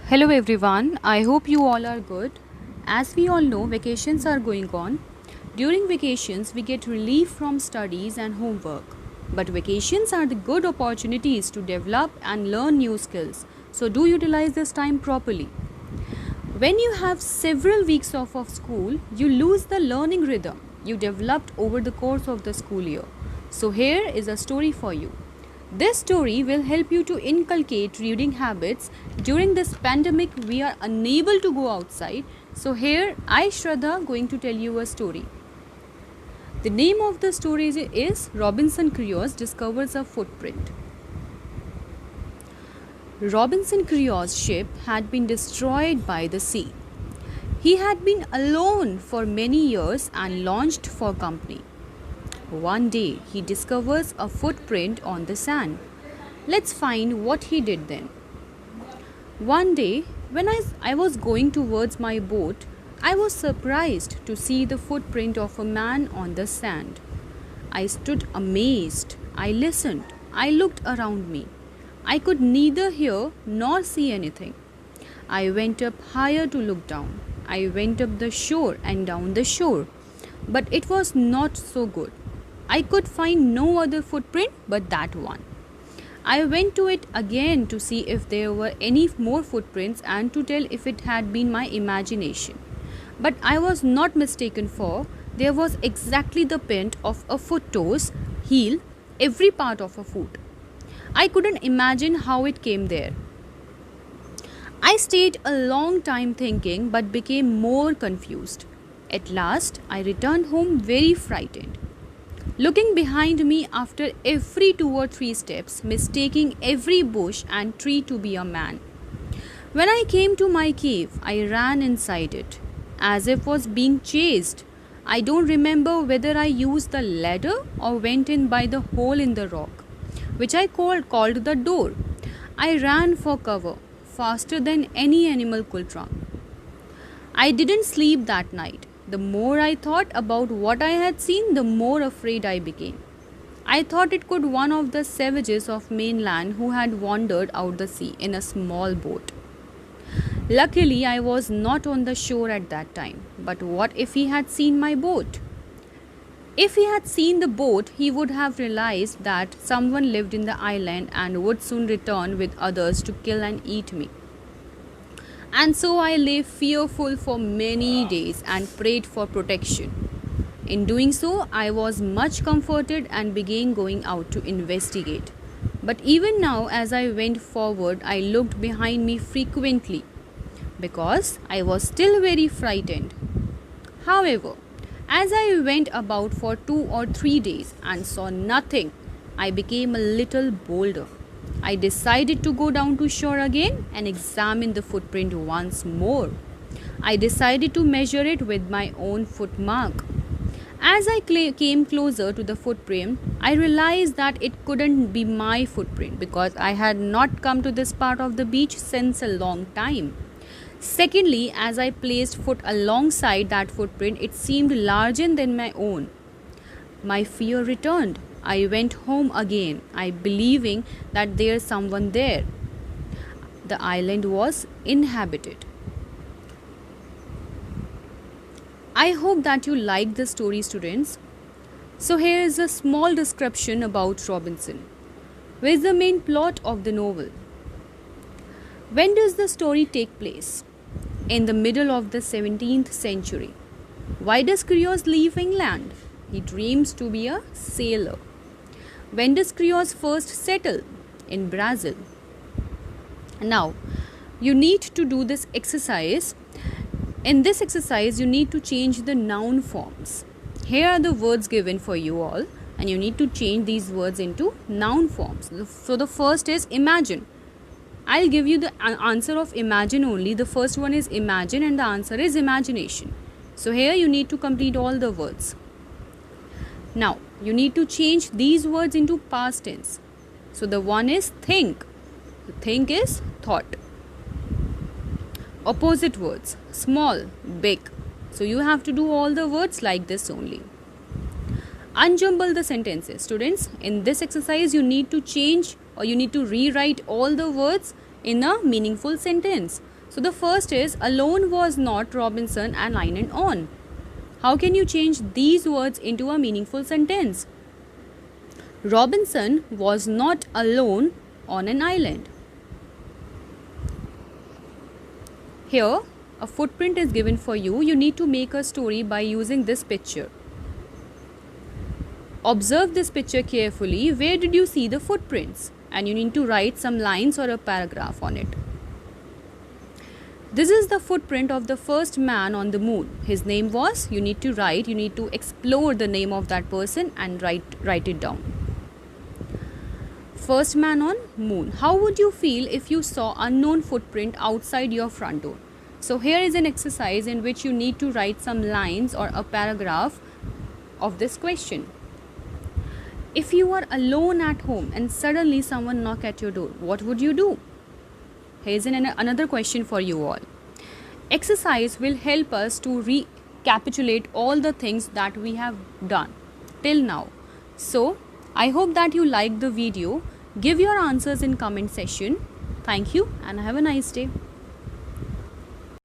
Hello everyone, I hope you all are good. As we all know, vacations are going on. During vacations, we get relief from studies and homework. But vacations are the good opportunities to develop and learn new skills. So do utilize this time properly. When you have several weeks off of school, you lose the learning rhythm you developed over the course of the school year. So here is a story for you. This story will help you to inculcate reading habits. During this pandemic, we are unable to go outside. So here I Shraddha going to tell you a story. The name of the story is Robinson Crusoe discovers a footprint. Robinson Crusoe's ship had been destroyed by the sea. He had been alone for many years and launched for company. One day, he discovers a footprint on the sand. Let's find what he did then. One day, when I was going towards my boat, I was surprised to see the footprint of a man on the sand. I stood amazed. I listened. I looked around me. I could neither hear nor see anything. I went up higher to look down. I went up the shore and down the shore. But it was not so good. I could find no other footprint but that one. I went to it again to see if there were any more footprints and to tell if it had been my imagination. But I was not mistaken, for there was exactly the print of a foot, toes, heel, every part of a foot. I couldn't imagine how it came there. I stayed a long time thinking but became more confused. At last, I returned home very frightened. Looking behind me after every 2 or 3 steps, mistaking every bush and tree to be a man. When I came to my cave, I ran inside it, as if was being chased. I don't remember whether I used the ladder or went in by the hole in the rock, which I called the door. I ran for cover, faster than any animal could run. I didn't sleep that night. The more I thought about what I had seen, the more afraid I became. I thought it could one of the savages of mainland who had wandered out the sea in a small boat. Luckily, I was not on the shore at that time. But what if he had seen my boat? If he had seen the boat, he would have realized that someone lived in the island and would soon return with others to kill and eat me. And so I lay fearful for many days and prayed for protection. In doing so, I was much comforted and began going out to investigate. But even now, as I went forward, I looked behind me frequently because I was still very frightened. However, as I went about for 2 or 3 days and saw nothing, I became a little bolder. I decided to go down to shore again and examine the footprint once more. I decided to measure it with my own foot mark. As I came closer to the footprint, I realized that it couldn't be my footprint because I had not come to this part of the beach since a long time. Secondly, as I placed foot alongside that footprint, it seemed larger than my own. My fear returned. I went home again, I believing that there's someone there. The island was inhabited. I hope that you liked the story, students. So here is a small description about Robinson. Where is the main plot of the novel? When does the story take place? In the middle of the 17th century. Why does Crusoe leave England? He dreams to be a sailor. When does Crusoe first settle? In Brazil. Now, you need to do this exercise. In this exercise, you need to change the noun forms. Here are the words given for you all, and you need to change these words into noun forms. So the first is imagine. I'll give you the answer of imagine only. The first one is imagine and the answer is imagination. So here you need to complete all the words. Now, you need to change these words into past tense. So the one is think. Think is thought. Opposite words, small, big. So you have to do all the words like this only. Unjumble the sentences. Students, in this exercise you need to change or you need to rewrite all the words in a meaningful sentence. So the first is, alone was not Robinson an island on. How can you change these words into a meaningful sentence? Robinson was not alone on an island. Here, a footprint is given for you. You need to make a story by using this picture. Observe this picture carefully. Where did you see the footprints? And you need to write some lines or a paragraph on it. This is the footprint of the first man on the moon. His name was, you need to explore the name of that person and write it down. First man on moon. How would you feel if you saw unknown footprint outside your front door? So here is an exercise in which you need to write some lines or a paragraph of this question. If you are alone at home and suddenly someone knock at your door, what would you do? Here's another question for you all. Exercise will help us to recapitulate all the things that we have done till now. So, I hope that you liked the video. Give your answers in comment section. Thank you and have a nice day.